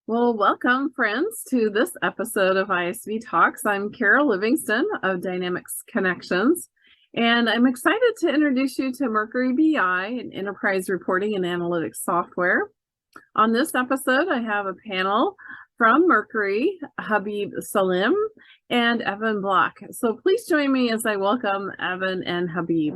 Well, welcome, friends, to this episode of ISV Talks. I'm Carol Livingston of Dynamics Connections, and I'm excited to introduce you to MercuryBI, an enterprise reporting and analytics software. On this episode, I have a panel from Mercury, Habib Salim and Evan Block. So please join me as I welcome Evan and Habib.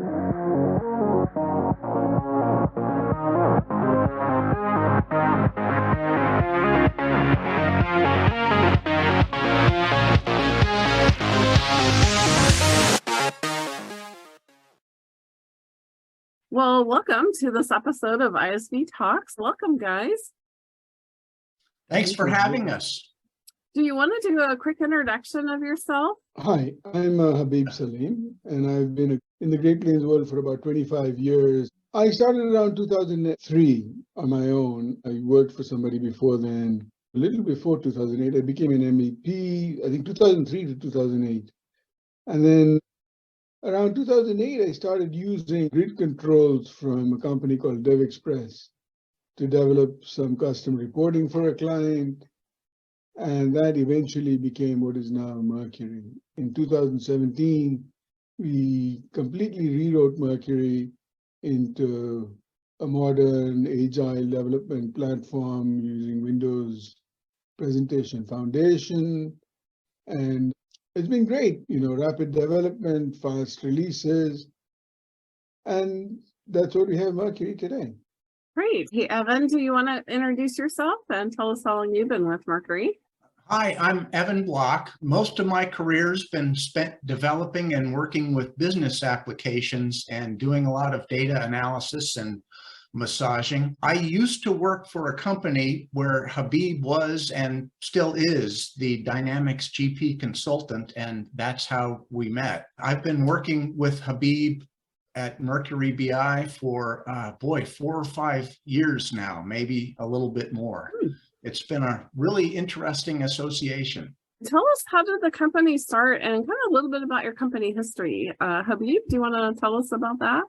Well, welcome to this episode of ISV Talks. Welcome, guys. Thanks for having us. Do you want to do a quick introduction of yourself? Hi, I'm Habib Salim, and I've been in the Great Plains world for about 25 years. I started around 2003 on my own. I worked for somebody before then. A little before 2008, I became an MEP, I think 2003 to 2008. And then around 2008, I started using grid controls from a company called DevExpress to develop some custom reporting for a client. And that eventually became what is now Mercury. In 2017, we completely rewrote Mercury into a modern agile development platform using Windows Presentation Foundation. And it's been great, rapid development, fast releases. And that's what we have Mercury today. Great. Hey, Evan, do you want to introduce yourself and tell us how long you've been with Mercury? Hi, I'm Evan Block. Most of my career's been spent developing and working with business applications and doing a lot of data analysis and massaging. I used to work for a company where Habib was and still is the Dynamics GP consultant, and that's how we met. I've been working with Habib at MercuryBI for, 4 or 5 years now, maybe a little bit more. It's been a really interesting association. Tell us, how did the company start and kind of a little bit about your company history. Habib, do you want to tell us about that?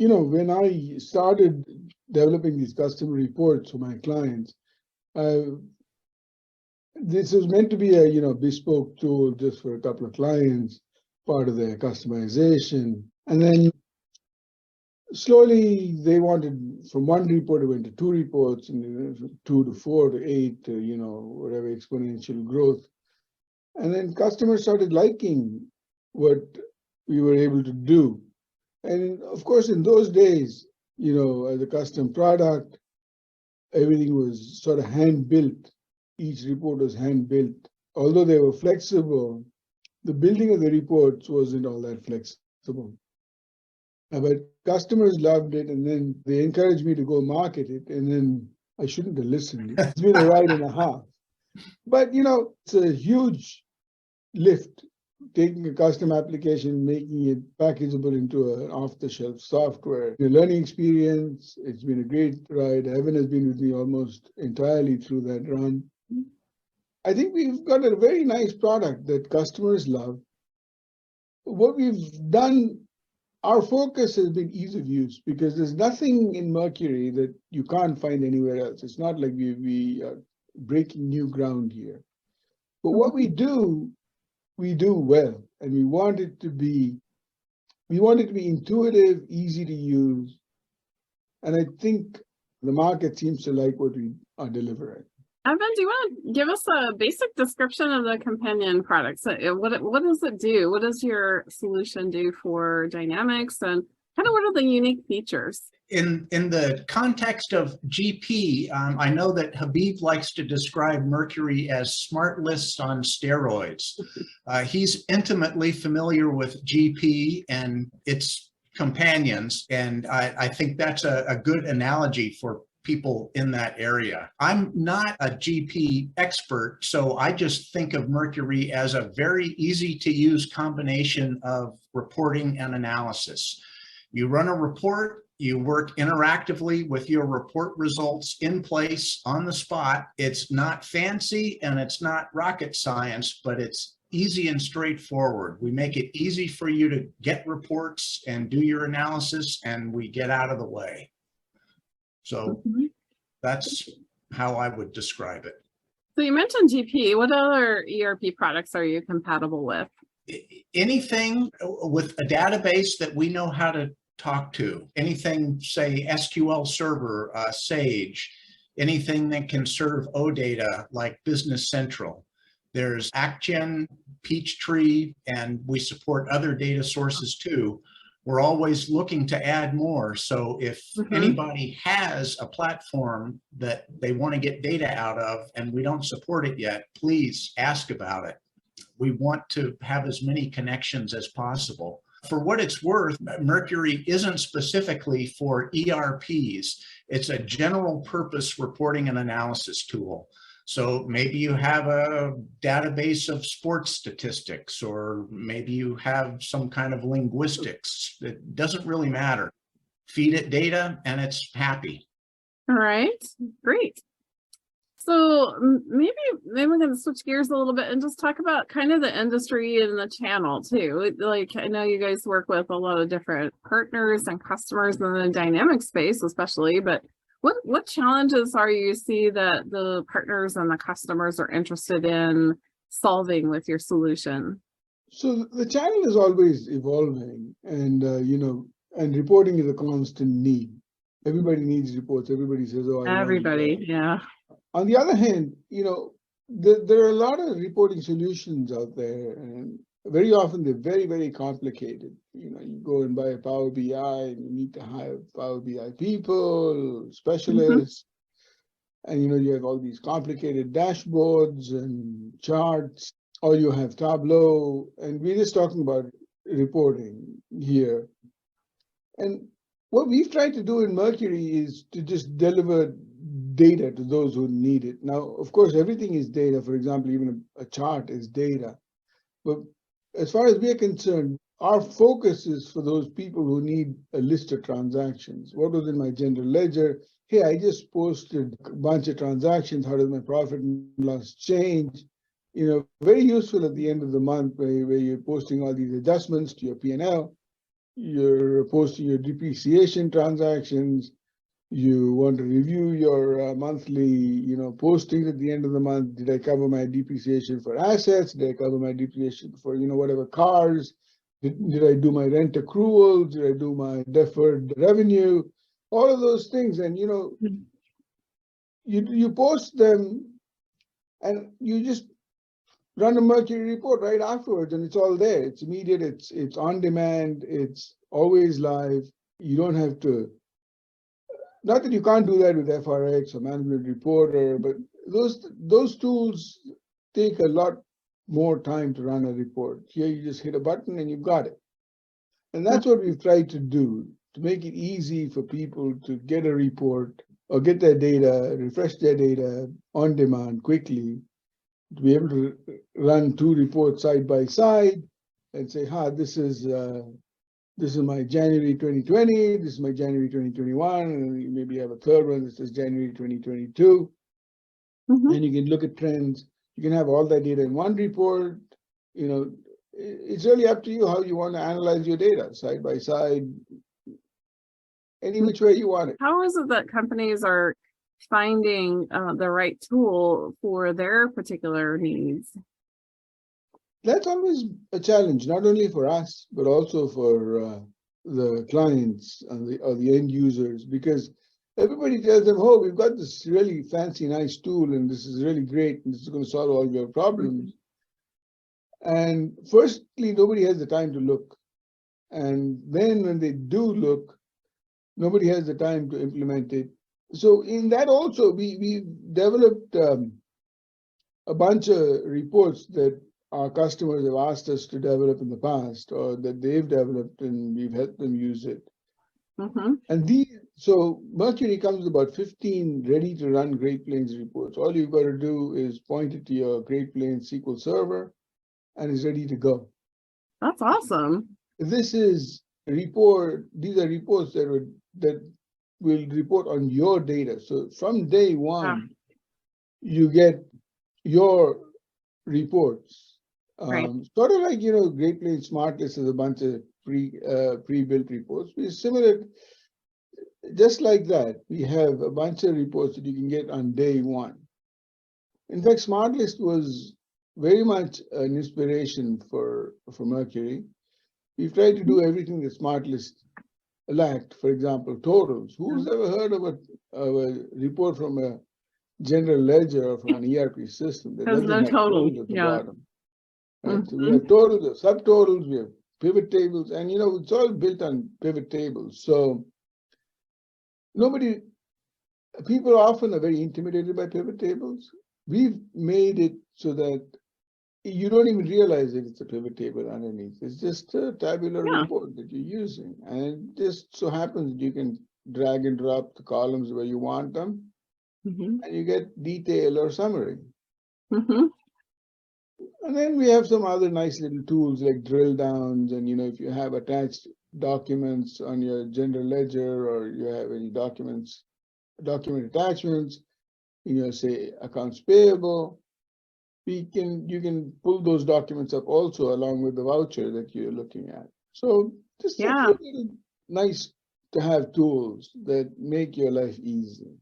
When I started developing these custom reports for my clients, this was meant to be a bespoke tool just for a couple of clients, part of their customization. And then slowly they wanted, from one report, it went to 2 reports, and then from 2 to 4 to 8, whatever exponential growth. And then customers started liking what we were able to do. And of course, in those days, as a custom product, everything was sort of hand-built. Each report was hand-built. Although they were flexible, the building of the reports wasn't all that flexible. But customers loved it, and then they encouraged me to go market it, and then I shouldn't have listened. It's been a ride and a half. But, it's a huge lift, taking a custom application, making it packageable into an off-the-shelf software. The learning experience, it's been a great ride. Evan has been with me almost entirely through that run. I think we've got a very nice product that customers love. What we've done, our focus has been ease of use, because there's nothing in Mercury that you can't find anywhere else. It's not like we are breaking new ground here. But what we do well, and we want it to be intuitive, easy to use. And I think the market seems to like what we are delivering. Evan, do you want to give us a basic description of the companion product? So what does it do? What does your solution do for Dynamics, and kind of what are the unique features? In the context of GP, I know that Habib likes to describe Mercury as smart lists on steroids. He's intimately familiar with GP and its companions, and I think that's a good analogy for people in that area. I'm not a GP expert, so I just think of Mercury as a very easy to use combination of reporting and analysis. You run a report, you work interactively with your report results in place on the spot. It's not fancy and it's not rocket science, but it's easy and straightforward. We make it easy for you to get reports and do your analysis, and we get out of the way. So that's how I would describe it. So you mentioned GP. What other ERP products are you compatible with? Anything with a database that we know how to talk to, anything, say, SQL Server, Sage, anything that can serve OData like Business Central. There's ActGen, Peachtree, and we support other data sources too. We're always looking to add more. So if anybody has a platform that they want to get data out of and we don't support it yet, please ask about it. We want to have as many connections as possible. For what it's worth, Mercury isn't specifically for ERPs. It's a general purpose reporting and analysis tool. So maybe you have a database of sports statistics, or maybe you have some kind of linguistics. It doesn't really matter. Feed it data and it's happy. All right, great. So maybe we're going to switch gears a little bit and just talk about kind of the industry and the channel too. Like, I know you guys work with a lot of different partners and customers in the dynamic space, especially, but what challenges are you see that the partners and the customers are interested in solving with your solution? So the channel is always evolving, and and reporting is a constant need. Everybody needs reports. Everybody says, "Oh, everybody, yeah." On the other hand, there are a lot of reporting solutions out there, and very often they're very, very complicated. You go and buy a Power BI, and you need to hire Power BI people, specialists, and you have all these complicated dashboards and charts, or you have Tableau, and we're just talking about reporting here. And what we've tried to do in Mercury is to just deliver data to those who need it. Now, of course, everything is data. For example, even a chart is data. But as far as we're concerned, our focus is for those people who need a list of transactions. What was in my general ledger? Hey, I just posted a bunch of transactions. How does my profit and loss change? Very useful at the end of the month where you're posting all these adjustments to your P&L. You're posting your depreciation transactions. You want to review your monthly, postings at the end of the month. Did I cover my depreciation for assets? Did I cover my depreciation for, whatever cars? Did I do my rent accruals? Did I do my deferred revenue? All of those things. And, you post them and you just run a Mercury report right afterwards, and it's all there. It's immediate. It's on demand. It's always live. You don't have to. Not that you can't do that with FRX or Management Reporter, but those tools take a lot more time to run a report. Here you just hit a button and you've got it. And that's what we've tried to do, to make it easy for people to get a report or get their data, refresh their data on demand quickly, to be able to run two reports side by side and say, this is my January 2020, this is my January 2021, and maybe you have a third one that says January 2022. And you can look at trends. You can have all that data in one report. It's really up to you how you want to analyze your data, side by side, any which way you want it. How is it that companies are finding the right tool for their particular needs? That's always a challenge, not only for us, but also for the clients and or the end users, because everybody tells them, oh, we've got this really fancy, nice tool, and this is really great, and this is going to solve all your problems. And firstly, nobody has the time to look. And then when they do look, nobody has the time to implement it. So in that also, we developed a bunch of reports that our customers have asked us to develop in the past, or that they've developed, and we've helped them use it. And so Mercury comes with about 15 ready-to-run Great Plains reports. All you've got to do is point it to your Great Plains SQL Server, and it's ready to go. That's awesome. These are reports that will report on your data. So from day one, you get your reports. Right. Sort of like, Great Plains Smart List is a bunch of pre-built reports. It's similar. just like that, we have a bunch of reports that you can get on day one. In fact, SmartList was very much an inspiration for Mercury. We've tried to do everything that SmartList lacked. For example, totals. Who's ever heard of a report from a general ledger or from an ERP system that There's doesn't no have total. totals at the Yeah. bottom? Right? So we have totals, subtotals, we have pivot tables, and it's all built on pivot tables. So people often are very intimidated by pivot tables. We've made it so that you don't even realize that it's a pivot table underneath. It's just a tabular report that you're using. And it just so happens that you can drag and drop the columns where you want them, and you get detail or summary. And then we have some other nice little tools like drill downs. And, if you have attached documents on your general ledger, or you have any document attachments in your, say, accounts payable, you can pull those documents up also along with the voucher that you're looking at. So just a little nice to have tools that make your life easy.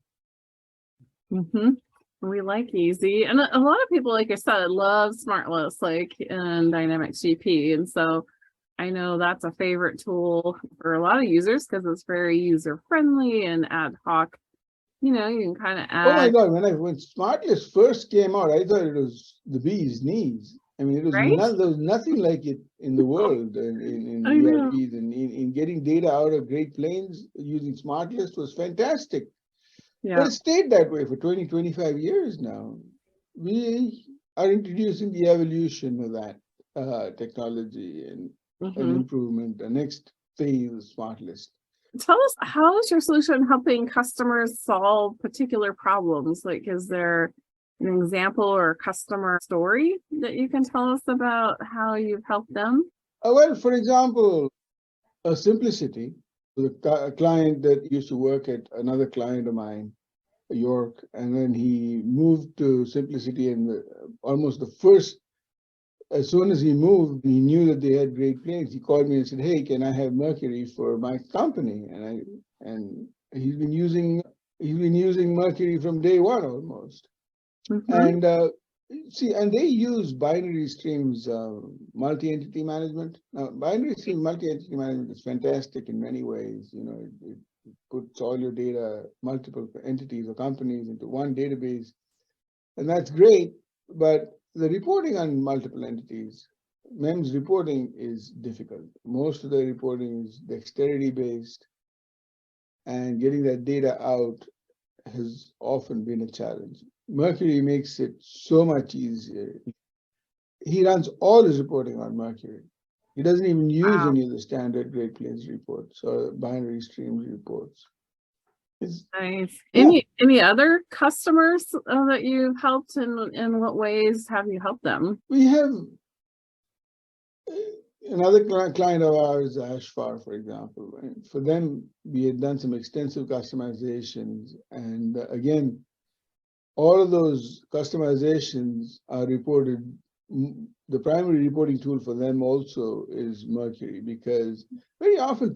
We like easy, and a lot of people, like I said, love SmartList, like in Dynamics GP, and so I know that's a favorite tool for a lot of users because it's very user friendly and ad hoc. You can kind of add. Oh my God! When SmartList first came out, I thought it was the bee's knees. I mean, there was nothing like it in the world in ERPs, and in getting data out of Great Plains using SmartList was fantastic. But it stayed that way for 20, 25 years now. We are introducing the evolution of that technology and an improvement, the next phase of SmartList. Tell us, how is your solution helping customers solve particular problems? Like, is there an example or a customer story that you can tell us about how you've helped them? Well, for example, Simplicity, a client that used to work at another client of mine, York, and then he moved to Simplicity, and almost as soon as he moved, he knew that they had Great Plains. He called me and said, "Hey, can I have Mercury for my company?" And he's been using Mercury from day one almost. And and they use binary streams multi-entity management. Now, binary stream multi-entity management is fantastic in many ways. It puts all your data, multiple entities or companies, into one database, and that's great. But the reporting on multiple entities, MEMS reporting, is difficult. Most of the reporting is dexterity based, and getting that data out has often been a challenge. Mercury makes it so much easier. He runs all his reporting on Mercury. He doesn't even use any of the standard Great Plains reports or binary streams reports. Nice. Any other customers that you've helped, and in what ways have you helped them? We have another client of ours, Ashfar, for example. For them, we had done some extensive customizations, and again, all of those customizations are reported. The primary reporting tool for them also is Mercury, because very often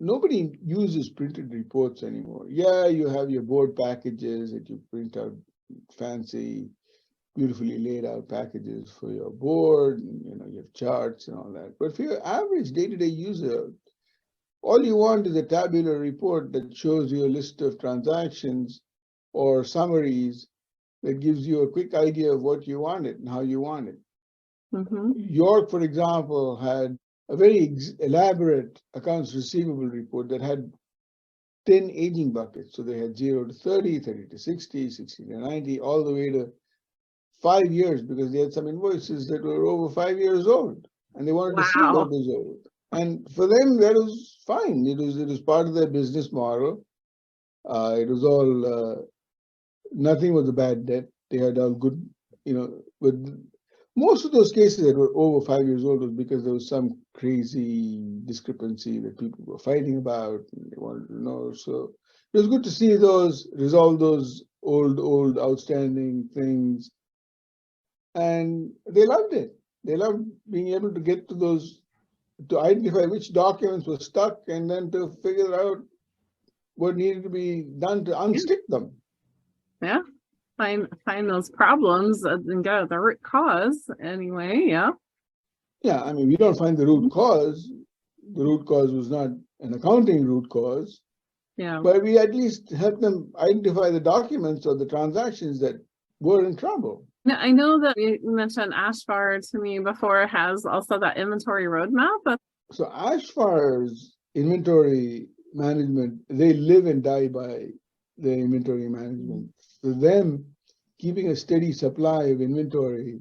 nobody uses printed reports anymore. Yeah, you have your board packages that you print out, fancy, beautifully laid out packages for your board, and, you have charts and all that. But for your average day-to-day user, all you want is a tabular report that shows you a list of transactions or summaries that gives you a quick idea of what you want it and how you want it. York, for example, had a very elaborate accounts receivable report that had 10 aging buckets. So they had 0 to 30, 30 to 60, 60 to 90, all the way to 5 years, because they had some invoices that were over 5 years old, and they wanted to see what was old. And for them, that was fine. It was part of their business model. It was all, nothing was a bad debt. They had all good, but most of those cases that were over 5 years old was because there was some crazy discrepancy that people were fighting about, and they wanted to know. So it was good to see resolve those old outstanding things. And they loved it. They loved being able to get to those, to identify which documents were stuck, and then to figure out what needed to be done to unstick them. Yeah. Find those problems and go at the root cause anyway. Yeah. Yeah, I mean, we don't find the root cause. The root cause was not an accounting root cause, Yeah. but we at least help them identify the documents or the transactions that were in trouble. Now, I know that you mentioned Ashfar to me before has also that inventory roadmap, but So Ashfar's inventory management, they live and die by their inventory management. For them, keeping a steady supply of inventory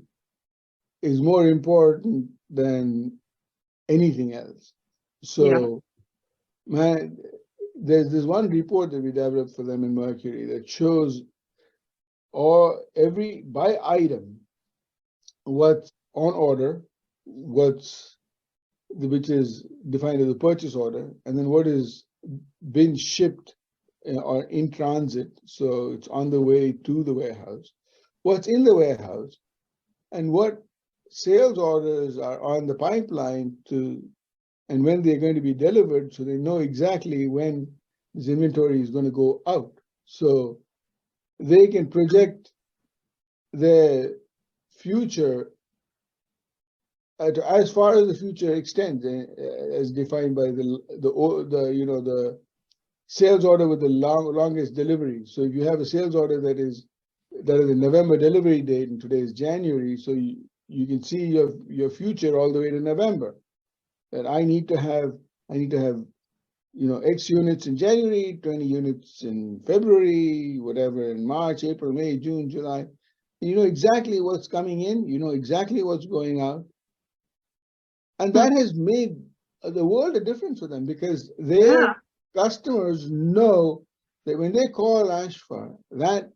is more important than anything else. So, man, there's this one report that we developed for them in Mercury that shows every by item what's on order, which is defined as a purchase order, and then what is been shipped or in transit, so it's on the way to the warehouse, what's in the warehouse, and what sales orders are on the pipeline and when they're going to be delivered, so they know exactly when this inventory is going to go out. So they can project their future as far as the future extends, as defined by the sales order with the longest delivery. So if you have a sales order that is a November delivery date and today is January, so you can see your future all the way to November. That I need to have X units in January, 20 units in February, whatever in March, April, May, June, July. And you know exactly what's coming in, you know exactly what's going out. And that has made the world a difference for them because their customers know that when they call Ashfar, that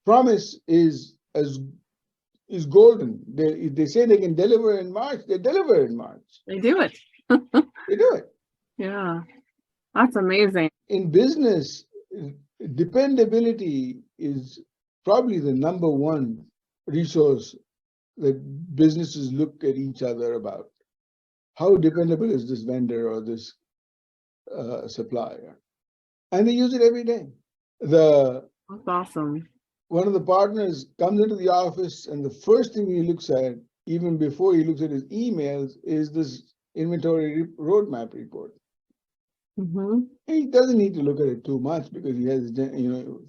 promise is golden. If they say they can deliver in March, they deliver in March. they do it. They do it. Yeah. That's amazing. In business, dependability is probably the number one resource that businesses look at each other about. How dependable is this vendor or this supplier? And they use it every day. That's awesome. One of the partners comes into the office and the first thing he looks at, even before he looks at his emails, is this inventory roadmap report. Mm-hmm. He doesn't need to look at it too much because he has,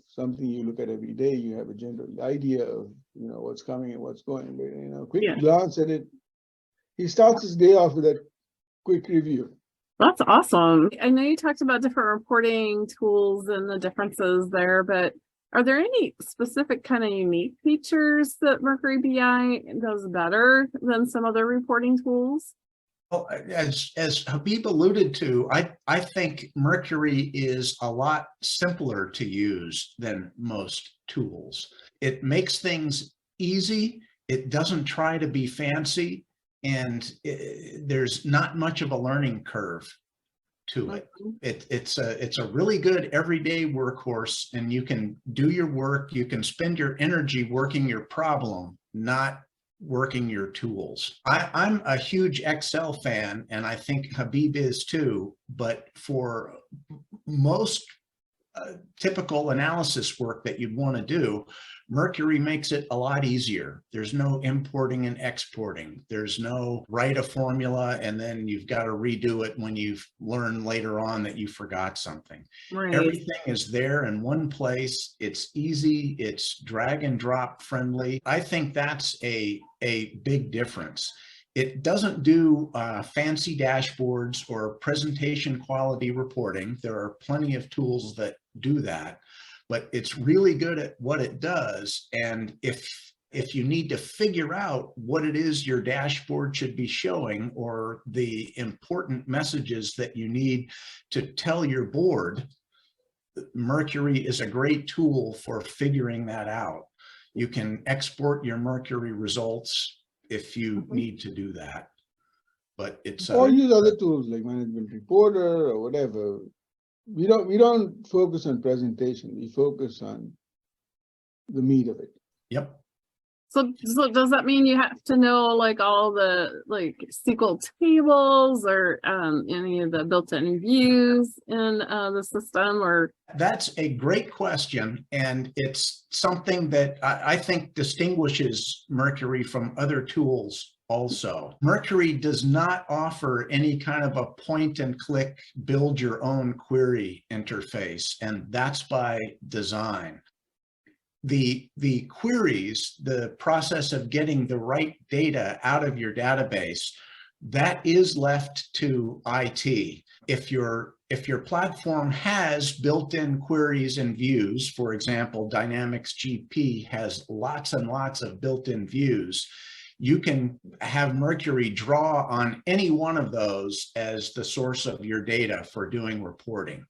something you look at every day. You have a general idea of, what's coming and what's going. But, quick glance at it. He starts his day off with that quick review. That's awesome. I know you talked about different reporting tools and the differences there, but are there any specific kind of unique features that MercuryBI does better than some other reporting tools? Well, as Habib alluded to, I think Mercury is a lot simpler to use than most tools. It makes things easy. It doesn't try to be fancy, and there's not much of a learning curve to it. It's a really good everyday workhorse, and you can do your work. You can spend your energy working your problem, not working your tools. I'm a huge Excel fan, and I think Habib is too, but for most typical analysis work that you'd want to do, Mercury makes it a lot easier. There's no importing and exporting. There's no write a formula and then you've got to redo it when you've learned later on that you forgot something. Right. Everything is there in one place. It's easy. It's drag and drop friendly. I think that's a big difference. It doesn't do fancy dashboards or presentation quality reporting. There are plenty of tools that do that, but it's really good at what it does. And if you need to figure out what it is your dashboard should be showing or the important messages that you need to tell your board, Mercury is a great tool for figuring that out. You can export your Mercury results if you need to do that, but it's or use other tools like Management Reporter or whatever. We don't focus on presentation. We focus on the meat of it. Yep. So does that mean you have to know like all the like SQL tables or any of the built-in views in the system? Or That's a great question, and it's something that I think distinguishes Mercury from other tools also. Mercury does not offer any kind of a point and click, build your own query interface, and that's by design. The queries, the process of getting the right data out of your database, that is left to IT. If your platform has built-in queries and views, for example, Dynamics GP has lots and lots of built-in views, you can have Mercury draw on any one of those as the source of your data for doing reporting.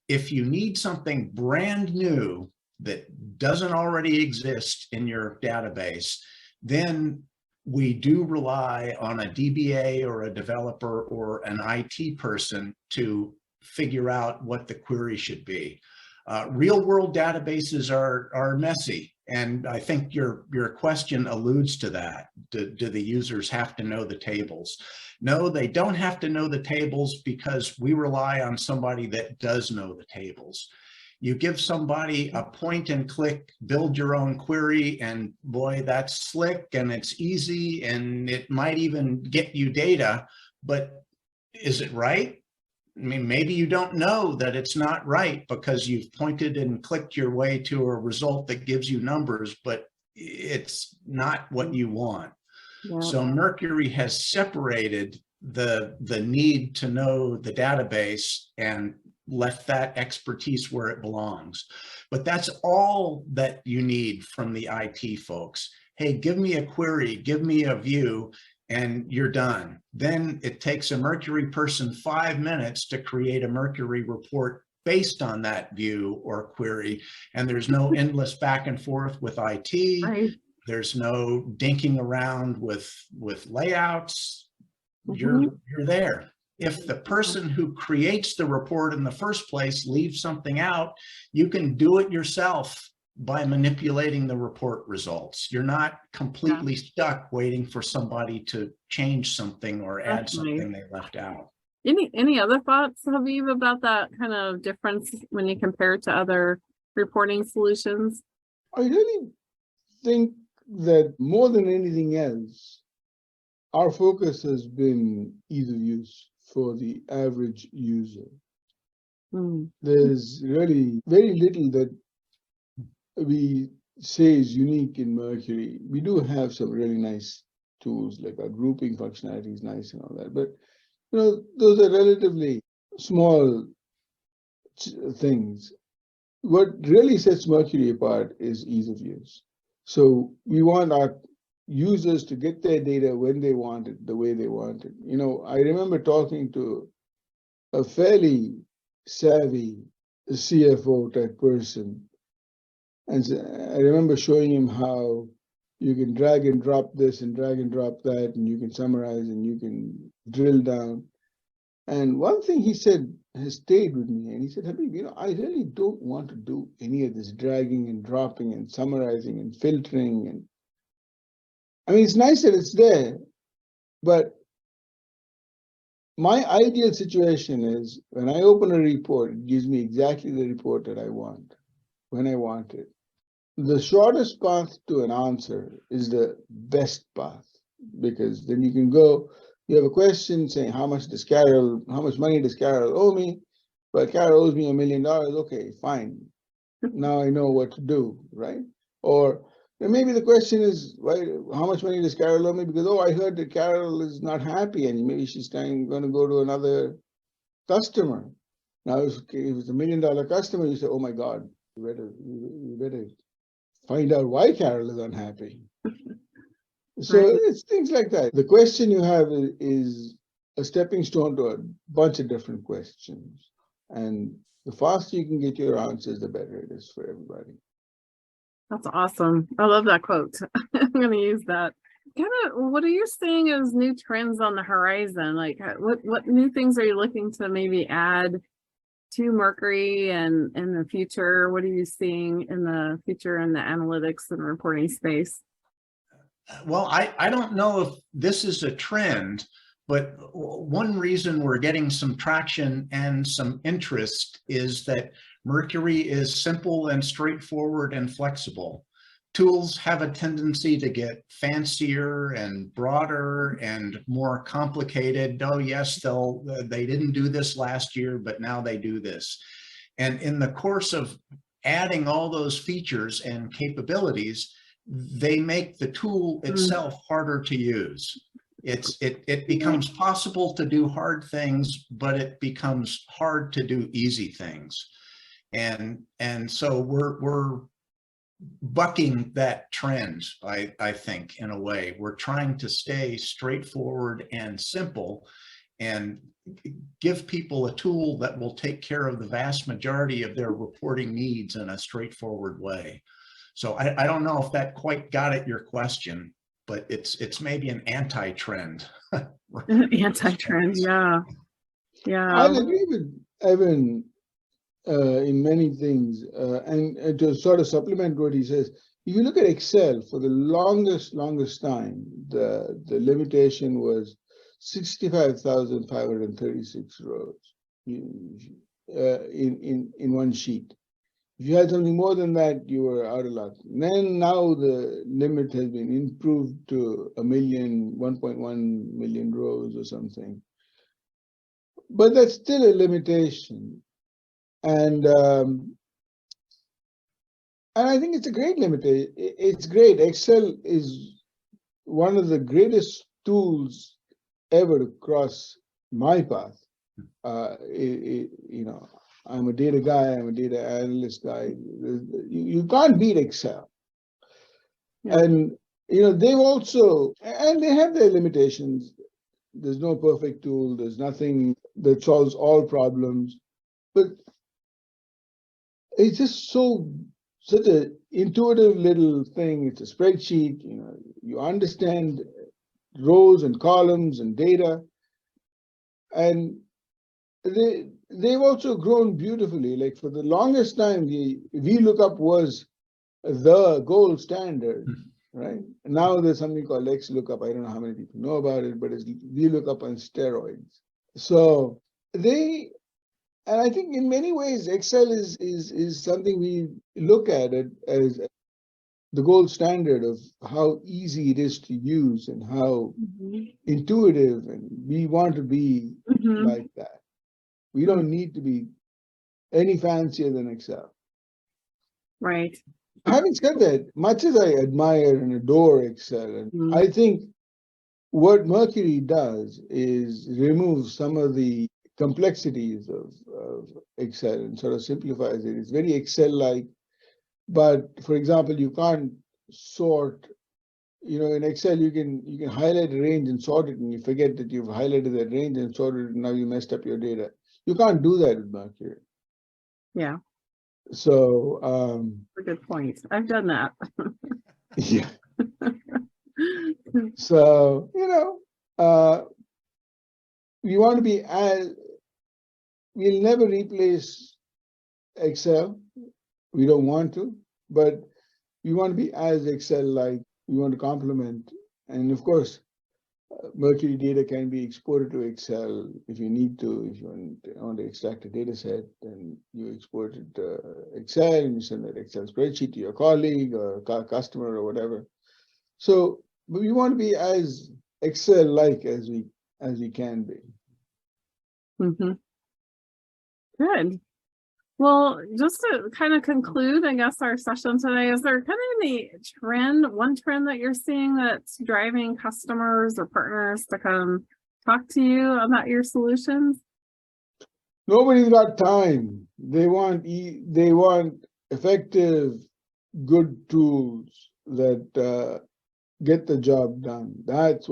If you need something brand new that doesn't already exist in your database, then we do rely on a DBA or a developer or an IT person to figure out what the query should be. Real world databases are messy, and I think your question alludes to that. Do the users have to know the tables? No, they don't have to know the tables, because we rely on somebody that does know the tables. You give somebody a point and click, build your own query, and boy, that's slick and it's easy and it might even get you data, but is it right? I mean, maybe you don't know that it's not right because you've pointed and clicked your way to a result that gives you numbers, but it's not what you want. yeah. So Mercury has separated the need to know the database and left that expertise where it belongs. But that's all that you need from the IT folks. Hey, give me a query, give me a view, and you're done. Then it takes a Mercury person 5 minutes to create a Mercury report based on that view or query. And there's no endless back and forth with IT. Right. There's no dinking around with layouts. You're there. If the person who creates the report in the first place leaves something out, you can do it yourself by manipulating the report results. You're not completely stuck waiting for somebody to change something or add something they left out. Any other thoughts, Habib, about that kind of difference when you compare it to other reporting solutions? I really think that more than anything else, our focus has been ease of use for the average user. There's really very little that we say is unique in Mercury. We do have some really nice tools, like our grouping functionality is nice and all that, but those are relatively small things. What really sets Mercury apart is ease of use. So we want our users to get their data when they want it, the way they want it. I remember talking to a fairly savvy CFO type person, and I remember showing him how you can drag and drop this and drag and drop that, and you can summarize and you can drill down. And one thing he said has stayed with me, and he said, Habib, I really don't want to do any of this dragging and dropping and summarizing and filtering. And I mean, it's nice that it's there, but my ideal situation is when I open a report, it gives me exactly the report that I want, when I want it. The shortest path to an answer is the best path, because then you can go, you have a question saying, how much money does Carol owe me? Well, Carol owes me $1 million. Okay, fine. Now I know what to do, right? Or maybe the question is, how much money does Carol owe me? Because, I heard that Carol is not happy and maybe she's going to go to another customer. Now, if it's $1 million customer, you say, oh my God, you better find out why Carol is unhappy. So it's things like that. The question you have is a stepping stone to a bunch of different questions. And the faster you can get your answers, the better it is for everybody. That's awesome. I love that quote. I'm going to use that. What are you seeing as new trends on the horizon? Like what new things are you looking to maybe add to Mercury and in the future? What are you seeing in the future in the analytics and reporting space? Well, I don't know if this is a trend, but one reason we're getting some traction and some interest is that Mercury is simple and straightforward and flexible. Tools have a tendency to get fancier and broader and more complicated. Oh, yes, they didn't do this last year, but now they do this. And in the course of adding all those features and capabilities, they make the tool itself harder to use. It becomes possible to do hard things, but it becomes hard to do easy things. And so we're bucking that trend, I think, in a way. We're trying to stay straightforward and simple and give people a tool that will take care of the vast majority of their reporting needs in a straightforward way. So I don't know if that quite got at your question, but it's maybe an anti-trend. Anti-trend, yeah. I agree with Evan in many things, and to sort of supplement what he says, if you look at Excel, for the longest time, the limitation was 65,536 rows in one sheet. If you had something more than that, you were out of luck. Then now the limit has been improved to 1.1 million rows or something. But that's still a limitation. And I think it's a great limitation. It's great. Excel is one of the greatest tools ever to cross my path. You know, I'm a data guy, I'm a data analyst guy. You can't beat Excel. Yeah. And, you know, they've also, and they have their limitations. There's no perfect tool. There's nothing that solves all problems. But it's just such an intuitive little thing. It's a spreadsheet. You know, you understand rows and columns and data. And they've also grown beautifully. Like for the longest time, the VLOOKUP was the gold standard, right? And now there's something called XLOOKUP. I don't know how many people know about it, but it's VLOOKUP on steroids. So and I think in many ways, Excel is something we look at it as the gold standard of how easy it is to use and how intuitive, and we want to be like that. We don't need to be any fancier than Excel. Right. Having said that, much as I admire and adore Excel, and I think what Mercury does is remove some of the complexities of Excel and sort of simplifies it. It's very Excel-like, but for example, you can't sort. You know, in Excel, you can highlight a range and sort it, and you forget that you've highlighted that range and sorted it, and now you messed up your data. You can't do that with Mercury. Yeah. So a good point. I've done that. Yeah. So, you know, we want to be we'll never replace Excel. We don't want to, but we want to be as Excel-like. We want to complement. And of course, Mercury data can be exported to Excel if you need to. If you want to extract a data set, then you export it to Excel and you send that Excel spreadsheet to your colleague or customer or whatever. So we want to be as Excel-like as we can be. Good. Well, just to kind of conclude, I guess, our session today, is there kind of any one trend that you're seeing that's driving customers or partners to come talk to you about your solutions? Nobody's got time. They want effective, good tools that get the job done. That's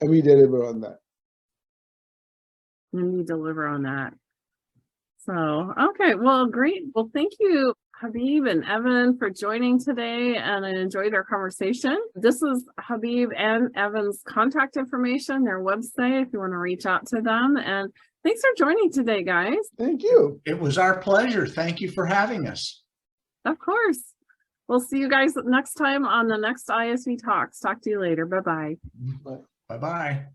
and we deliver on that. And we deliver on that. So, okay, well, great. Well, thank you, Habib and Evan, for joining today, and I enjoyed our conversation. This is Habib and Evan's contact information, their website, if you want to reach out to them. And thanks for joining today, guys. Thank you. It was our pleasure. Thank you for having us. Of course. We'll see you guys next time on the next ISV Talks. Talk to you later. Bye-bye. Bye-bye.